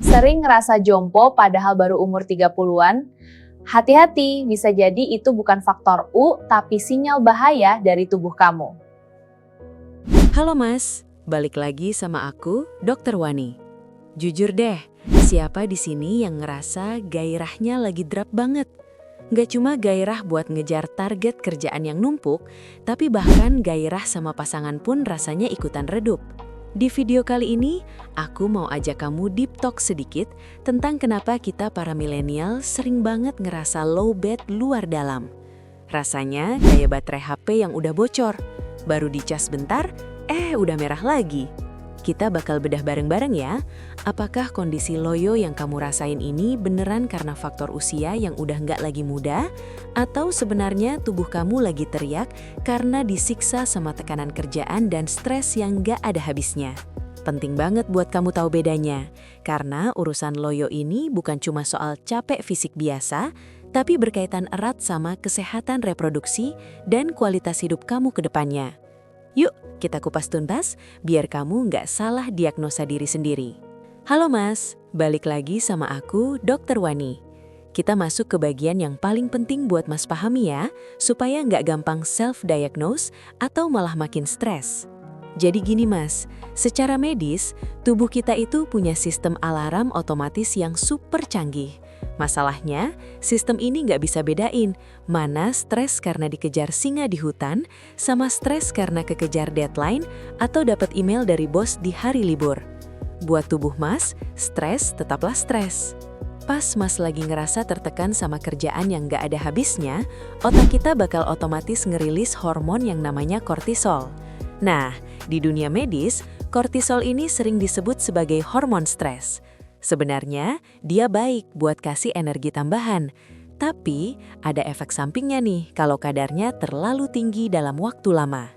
Sering ngerasa jompo padahal baru umur 30-an? Hati-hati, bisa jadi itu bukan faktor U, tapi sinyal bahaya dari tubuh kamu. Halo Mas, balik lagi sama aku, Dr. Wani. Jujur deh, siapa di sini yang ngerasa gairahnya lagi drop banget? Nggak cuma gairah buat ngejar target kerjaan yang numpuk, tapi bahkan gairah sama pasangan pun rasanya ikutan redup. Di video kali ini, aku mau ajak kamu deep talk sedikit tentang kenapa kita para milenial sering banget ngerasa lowbat luar dalam. Rasanya kayak baterai HP yang udah bocor, baru dicas bentar, udah merah lagi. Kita bakal bedah bareng-bareng ya, apakah kondisi loyo yang kamu rasain ini beneran karena faktor usia yang udah nggak lagi muda, atau sebenarnya tubuh kamu lagi teriak karena disiksa sama tekanan kerjaan dan stres yang nggak ada habisnya. Penting banget buat kamu tahu bedanya, karena urusan loyo ini bukan cuma soal capek fisik biasa, tapi berkaitan erat sama kesehatan reproduksi dan kualitas hidup kamu ke depannya. Yuk, kita kupas tuntas, biar kamu nggak salah diagnosa diri sendiri. Halo Mas, balik lagi sama aku, Dr. Wani. Kita masuk ke bagian yang paling penting buat Mas pahami ya, supaya nggak gampang self-diagnose atau malah makin stres. Jadi gini Mas, secara medis, tubuh kita itu punya sistem alarm otomatis yang super canggih. Masalahnya, sistem ini nggak bisa bedain mana stres karena dikejar singa di hutan sama stres karena kekejar deadline atau dapat email dari bos di hari libur. Buat tubuh Mas, stres tetaplah stres. Pas Mas lagi ngerasa tertekan sama kerjaan yang nggak ada habisnya, otak kita bakal otomatis ngerilis hormon yang namanya kortisol. Nah, di dunia medis, kortisol ini sering disebut sebagai hormon stres. Sebenarnya, dia baik buat kasih energi tambahan. Tapi, ada efek sampingnya nih kalau kadarnya terlalu tinggi dalam waktu lama.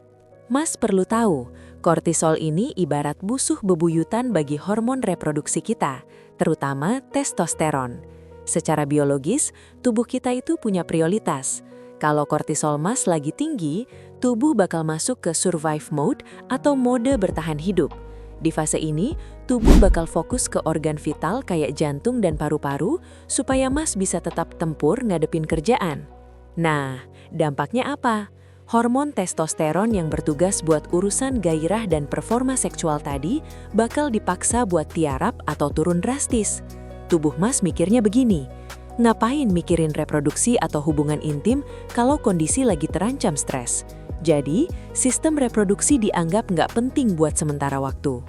Mas perlu tahu, kortisol ini ibarat musuh bebuyutan bagi hormon reproduksi kita, terutama testosteron. Secara biologis, tubuh kita itu punya prioritas. Kalau kortisol Mas lagi tinggi, tubuh bakal masuk ke survive mode atau mode bertahan hidup. Di fase ini, tubuh bakal fokus ke organ vital kayak jantung dan paru-paru supaya Mas bisa tetap tempur ngadepin kerjaan. Nah, dampaknya apa? Hormon testosteron yang bertugas buat urusan gairah dan performa seksual tadi bakal dipaksa buat tiarap atau turun drastis. Tubuh Mas mikirnya begini, ngapain mikirin reproduksi atau hubungan intim kalau kondisi lagi terancam stres? Jadi, sistem reproduksi dianggap nggak penting buat sementara waktu.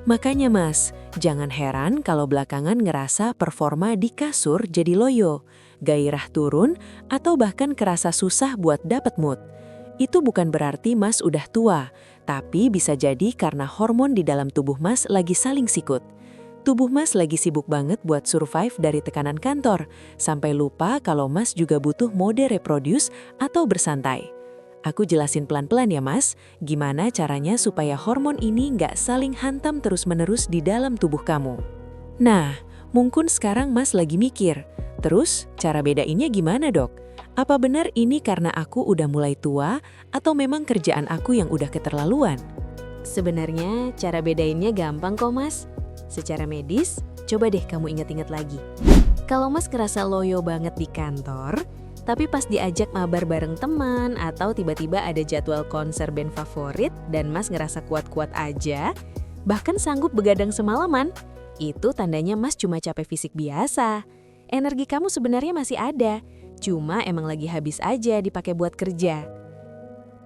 Makanya Mas, jangan heran kalau belakangan ngerasa performa di kasur jadi loyo, gairah turun, atau bahkan kerasa susah buat dapet mood. Itu bukan berarti Mas udah tua, tapi bisa jadi karena hormon di dalam tubuh Mas lagi saling sikut. Tubuh Mas lagi sibuk banget buat survive dari tekanan kantor, sampai lupa kalau Mas juga butuh mode reproduce atau bersantai. Aku jelasin pelan-pelan ya Mas, gimana caranya supaya hormon ini nggak saling hantam terus-menerus di dalam tubuh kamu. Nah, mungkin sekarang Mas lagi mikir, terus cara bedainnya gimana dok? Apa benar ini karena aku udah mulai tua atau memang kerjaan aku yang udah keterlaluan? Sebenarnya cara bedainnya gampang kok Mas. Secara medis, coba deh kamu ingat-ingat lagi. Kalau Mas ngerasa loyo banget di kantor, tapi pas diajak mabar bareng teman atau tiba-tiba ada jadwal konser band favorit dan Mas ngerasa kuat-kuat aja, bahkan sanggup begadang semalaman, itu tandanya Mas cuma capek fisik biasa. Energi kamu sebenarnya masih ada, cuma emang lagi habis aja dipakai buat kerja.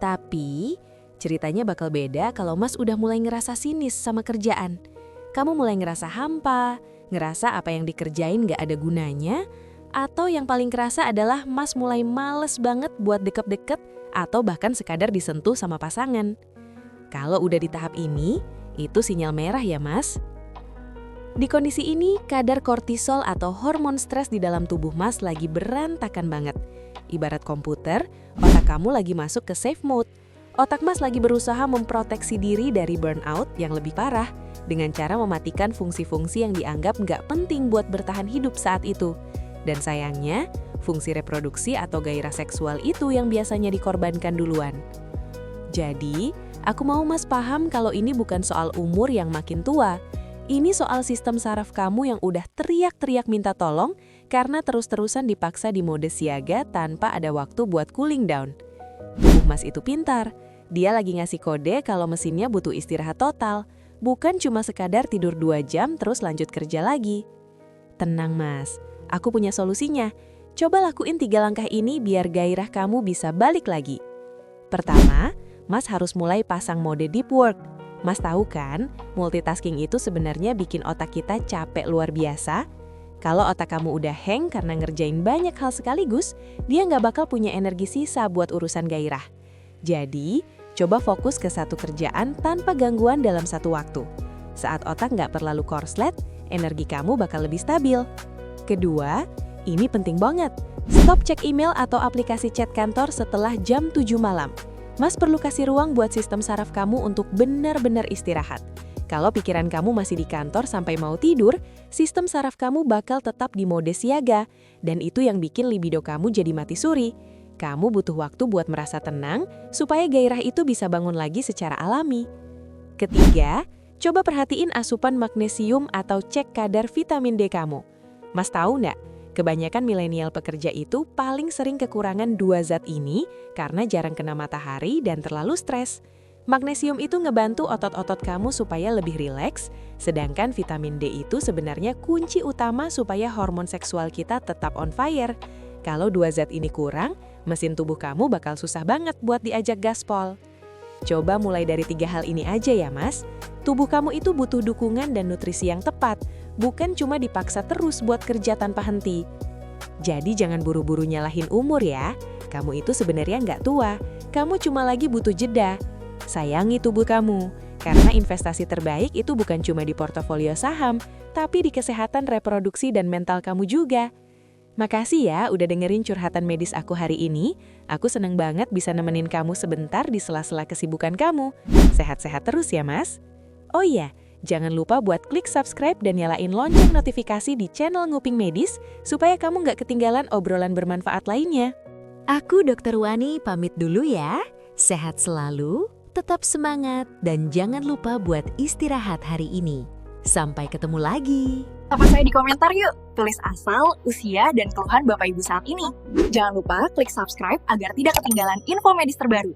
Tapi, ceritanya bakal beda kalau Mas udah mulai ngerasa sinis sama kerjaan. Kamu mulai ngerasa hampa, ngerasa apa yang dikerjain gak ada gunanya, atau yang paling kerasa adalah Mas mulai males banget buat deket-deket atau bahkan sekadar disentuh sama pasangan. Kalau udah di tahap ini, itu sinyal merah ya Mas. Di kondisi ini, kadar kortisol atau hormon stres di dalam tubuh Mas lagi berantakan banget. Ibarat komputer, otak kamu lagi masuk ke safe mode. Otak Mas lagi berusaha memproteksi diri dari burnout yang lebih parah dengan cara mematikan fungsi-fungsi yang dianggap nggak penting buat bertahan hidup saat itu. Dan sayangnya, fungsi reproduksi atau gairah seksual itu yang biasanya dikorbankan duluan. Jadi, aku mau Mas paham kalau ini bukan soal umur yang makin tua. Ini soal sistem saraf kamu yang udah teriak-teriak minta tolong karena terus-terusan dipaksa di mode siaga tanpa ada waktu buat cooling down. Tubuh Mas itu pintar. Dia lagi ngasih kode kalau mesinnya butuh istirahat total, bukan cuma sekadar tidur 2 jam terus lanjut kerja lagi. Tenang Mas, aku punya solusinya. Coba lakuin 3 langkah ini biar gairah kamu bisa balik lagi. Pertama, Mas harus mulai pasang mode deep work. Mas tahu kan, multitasking itu sebenarnya bikin otak kita capek luar biasa. Kalau otak kamu udah hang karena ngerjain banyak hal sekaligus, dia nggak bakal punya energi sisa buat urusan gairah. Jadi, coba fokus ke satu kerjaan tanpa gangguan dalam satu waktu. Saat otak nggak terlalu korslet, energi kamu bakal lebih stabil. Kedua, ini penting banget. Stop cek email atau aplikasi chat kantor setelah jam 7 malam. Mas perlu kasih ruang buat sistem saraf kamu untuk benar-benar istirahat. Kalau pikiran kamu masih di kantor sampai mau tidur, sistem saraf kamu bakal tetap di mode siaga, dan itu yang bikin libido kamu jadi mati suri. Kamu butuh waktu buat merasa tenang, supaya gairah itu bisa bangun lagi secara alami. Ketiga, coba perhatiin asupan magnesium atau cek kadar vitamin D kamu. Mas tahu nggak? Kebanyakan milenial pekerja itu paling sering kekurangan 2 zat ini karena jarang kena matahari dan terlalu stres. Magnesium itu ngebantu otot-otot kamu supaya lebih rileks, sedangkan vitamin D itu sebenarnya kunci utama supaya hormon seksual kita tetap on fire. Kalau 2 zat ini kurang, mesin tubuh kamu bakal susah banget buat diajak gaspol. Coba mulai dari 3 hal ini aja ya Mas. Tubuh kamu itu butuh dukungan dan nutrisi yang tepat, bukan cuma dipaksa terus buat kerja tanpa henti. Jadi jangan buru-buru nyalahin umur ya. Kamu itu sebenarnya nggak tua, kamu cuma lagi butuh jeda. Sayangi tubuh kamu, karena investasi terbaik itu bukan cuma di portofolio saham, tapi di kesehatan reproduksi dan mental kamu juga. Makasih ya udah dengerin curhatan medis aku hari ini. Aku seneng banget bisa nemenin kamu sebentar di sela-sela kesibukan kamu. Sehat-sehat terus ya Mas. Oh iya, jangan lupa buat klik subscribe dan nyalain lonceng notifikasi di channel Nguping Medis supaya kamu nggak ketinggalan obrolan bermanfaat lainnya. Aku Dr. Wani pamit dulu ya. Sehat selalu, tetap semangat, dan jangan lupa buat istirahat hari ini. Sampai ketemu lagi. Sapa saya di komentar yuk, tulis asal, usia, dan keluhan Bapak Ibu saat ini. Jangan lupa klik subscribe agar tidak ketinggalan info medis terbaru.